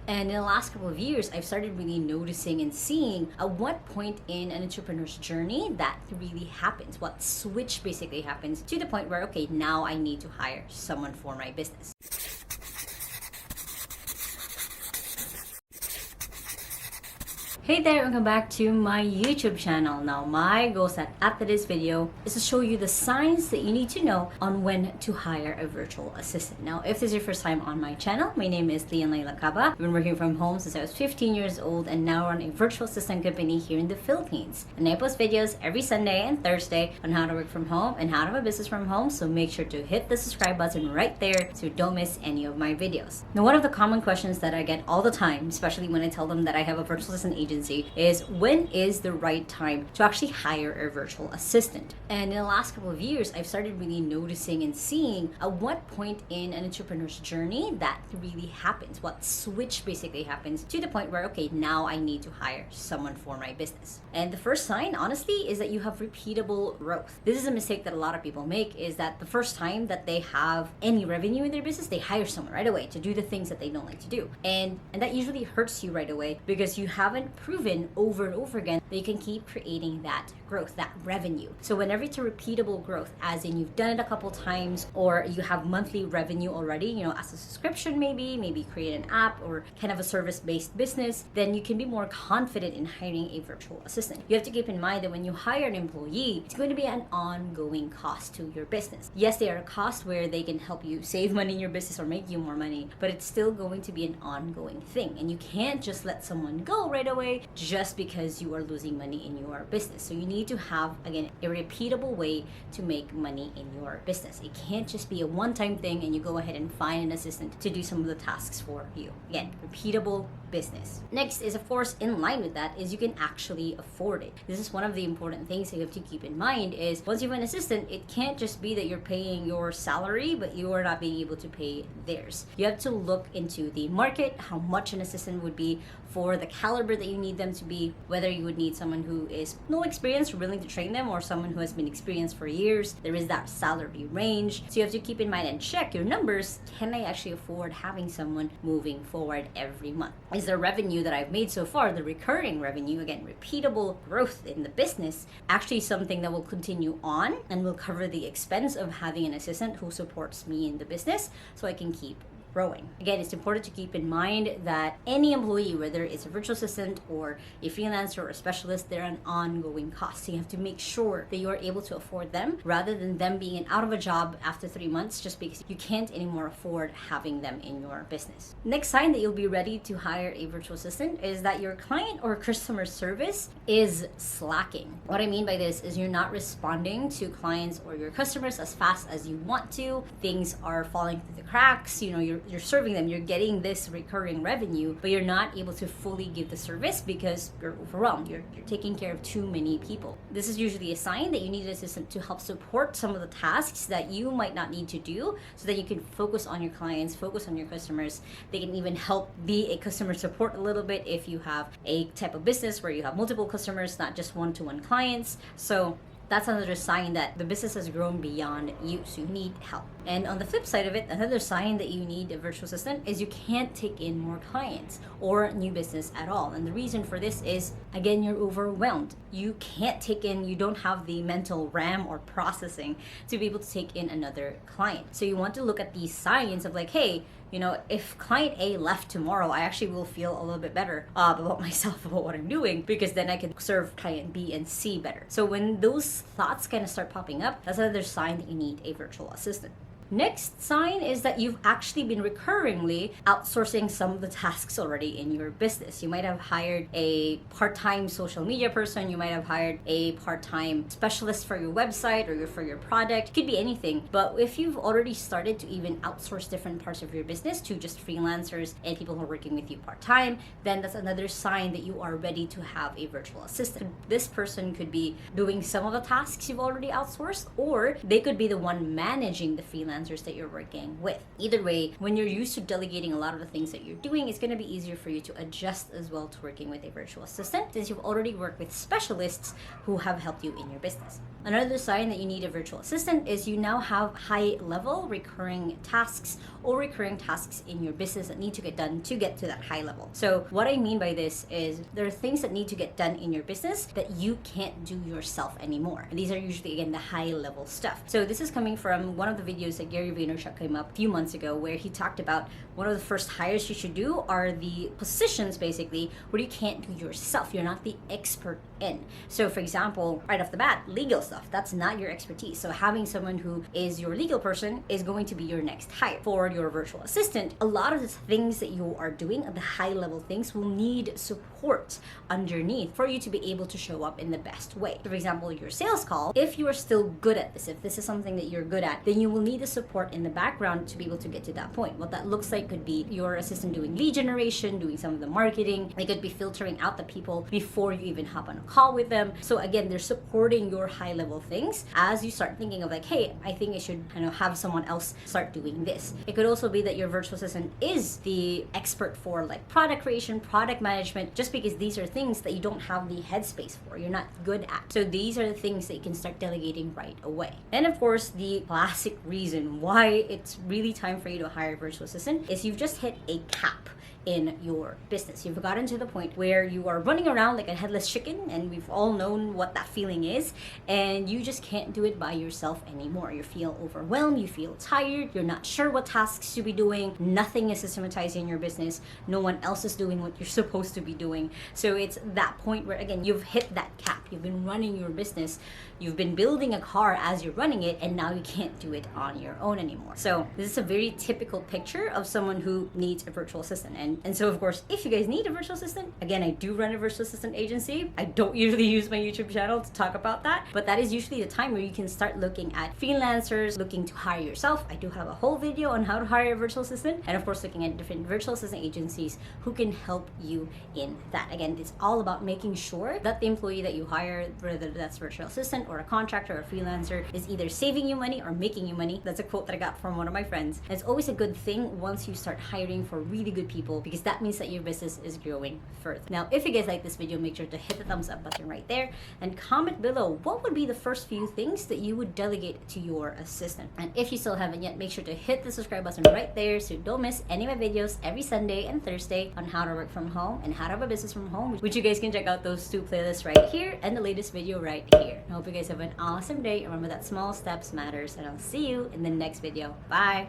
And in the last couple of years, I've started really noticing and seeing at what point in an entrepreneur's journey that really happens, what switch basically happens to the point where, okay, now I need to hire someone for my business. Hey there, welcome back to my YouTube channel. Now, my goal set after this video is to show you the signs that you need to know on when to hire a virtual assistant. Now, if this is your first time on my channel, my name is Lai Lacaba. I've been working from home since I was 15 years old and now run a virtual assistant company here in the Philippines. And I post videos every Sunday and Thursday on how to work from home and how to have a business from home. So make sure to hit the subscribe button right there so you don't miss any of my videos. Now, one of the common questions that I get all the time, especially when I tell them that I have a virtual assistant agency, is when is the right time to actually hire a virtual assistant? And in the last couple of years, I've started really noticing and seeing at what point in an entrepreneur's journey that really happens, what switch basically happens to the point where, okay, now I need to hire someone for my business. And the first sign, honestly, is that you have repeatable growth. This is a mistake that a lot of people make, is that the first time that they have any revenue in their business, they hire someone right away to do the things that they don't like to do. And that usually hurts you right away because you haven't proven over and over again that you can keep creating that growth, that revenue. So whenever it's a repeatable growth, as in you've done it a couple times or you have monthly revenue already, as a subscription maybe create an app or kind of a service-based business, then you can be more confident in hiring a virtual assistant. You have to keep in mind that when you hire an employee, it's going to be an ongoing cost to your business. Yes, they are a cost where they can help you save money in your business or make you more money, but it's still going to be an ongoing thing. And you can't just let someone go right away just because you are losing money in your business. So you need to have, again, a repeatable way to make money in your business. It can't just be a one-time thing and you go ahead and find an assistant to do some of the tasks for you. Again, repeatable business. Next is, of course, in line with that, is you can actually afford it. This is one of the important things that you have to keep in mind is once you have an assistant, it can't just be that you're paying your salary, but you are not being able to pay theirs. You have to look into the market, how much an assistant would be for the caliber that you need them to be, whether you would need someone who is no experience, willing to train them, or someone who has been experienced for years. There is that salary range. So you have to keep in mind and check your numbers. Can I actually afford having someone moving forward every month? Is the revenue that I've made so far, the recurring revenue, again, repeatable growth in the business, actually something that will continue on and will cover the expense of having an assistant who supports me in the business so I can keep growing. Again, it's important to keep in mind that any employee, whether it's a virtual assistant or a freelancer or a specialist, they're an ongoing cost. So you have to make sure that you are able to afford them rather than them being out of a job after 3 months just because you can't anymore afford having them in your business. Next sign that you'll be ready to hire a virtual assistant is that your client or customer service is slacking. What I mean by this is you're not responding to clients or your customers as fast as you want to. Things are falling through the cracks. You're serving them, you're getting this recurring revenue, but you're not able to fully give the service because you're overwhelmed. You're taking care of too many people. This is usually a sign that you need an assistant to help support some of the tasks that you might not need to do so that you can focus on your clients, focus on your customers. They can even help be a customer support a little bit if you have a type of business where you have multiple customers, not just one-to-one clients. So that's another sign that the business has grown beyond you, so you need help. And on the flip side of it, another sign that you need a virtual assistant is you can't take in more clients or new business at all. And the reason for this is, again, you're overwhelmed. You can't take in, you don't have the mental RAM or processing to be able to take in another client. So you want to look at these signs of like, hey, if client A left tomorrow, I actually will feel a little bit better about myself, about what I'm doing, because then I can serve client B and C better. So when those thoughts kind of start popping up, that's another sign that you need a virtual assistant. Next sign is that you've actually been recurringly outsourcing some of the tasks already in your business. You might have hired a part-time social media person, you might have hired a part-time specialist for your website or for your product. It could be anything. But if you've already started to even outsource different parts of your business to just freelancers and people who are working with you part-time, then that's another sign that you are ready to have a virtual assistant. This person could be doing some of the tasks you've already outsourced, or they could be the one managing the freelance freelancers that you're working with. Either way, when you're used to delegating a lot of the things that you're doing, it's going to be easier for you to adjust as well to working with a virtual assistant, since you've already worked with specialists who have helped you in your business. Another sign that you need a virtual assistant is you now have high-level recurring tasks or recurring tasks in your business that need to get done to get to that high level. So what I mean by this is there are things that need to get done in your business that you can't do yourself anymore. And these are usually, again, the high-level stuff. So this is coming from one of the videos that Gary Vaynerchuk came up a few months ago, where he talked about one of the first hires you should do are the positions, basically, where you can't do yourself. You're not the expert in. So for example, right off the bat, legal stuff, that's not your expertise. So having someone who is your legal person is going to be your next hire. For your virtual assistant, a lot of the things that you are doing, the high level things, will need support underneath for you to be able to show up in the best way. So for example, your sales call, if you are still good at this, if this is something that you're good at, then you will need the support in the background to be able to get to that point. What that looks like could be your assistant doing lead generation, doing some of the marketing. They could be filtering out the people before you even hop on a call with them. So again, they're supporting your high level things as you start thinking of like, hey, I think I should have someone else start doing this. It could also be that your virtual assistant is the expert for like product creation, product management, just because these are things that you don't have the headspace for, you're not good at. So these are the things that you can start delegating right away. And of course, the classic reason why it's really time for you to hire a virtual assistant is you've just hit a cap in your business. You've gotten to the point where you are running around like a headless chicken, and we've all known what that feeling is, and you just can't do it by yourself anymore. You feel overwhelmed, you feel tired, you're not sure what tasks to be doing, nothing is systematized in your business, no one else is doing what you're supposed to be doing. So it's that point where, again, you've hit that cap. You've been running your business, you've been building a car as you're running it, and now you can't do it on your own anymore. So this is a very typical picture of someone who needs a virtual assistant. And so, of course, if you guys need a virtual assistant, again, I do run a virtual assistant agency. I don't usually use my YouTube channel to talk about that, but that is usually the time where you can start looking at freelancers, looking to hire yourself. I do have a whole video on how to hire a virtual assistant, and of course, looking at different virtual assistant agencies who can help you in that. Again, it's all about making sure that the employee that you hire, whether that's virtual assistant or a contractor or a freelancer, is either saving you money or making you money. That's a quote that I got from one of my friends. And it's always a good thing once you start hiring for really good people, because that means that your business is growing further. Now, if you guys like this video, make sure to hit the thumbs up button right there and comment below what would be the first few things that you would delegate to your assistant. And if you still haven't yet, make sure to hit the subscribe button right there so you don't miss any of my videos every Sunday and Thursday on how to work from home and how to have a business from home, which you guys can check out those two playlists right here and the latest video right here. I hope you guys have an awesome day. Remember that small steps matters, and I'll see you in the next video. Bye!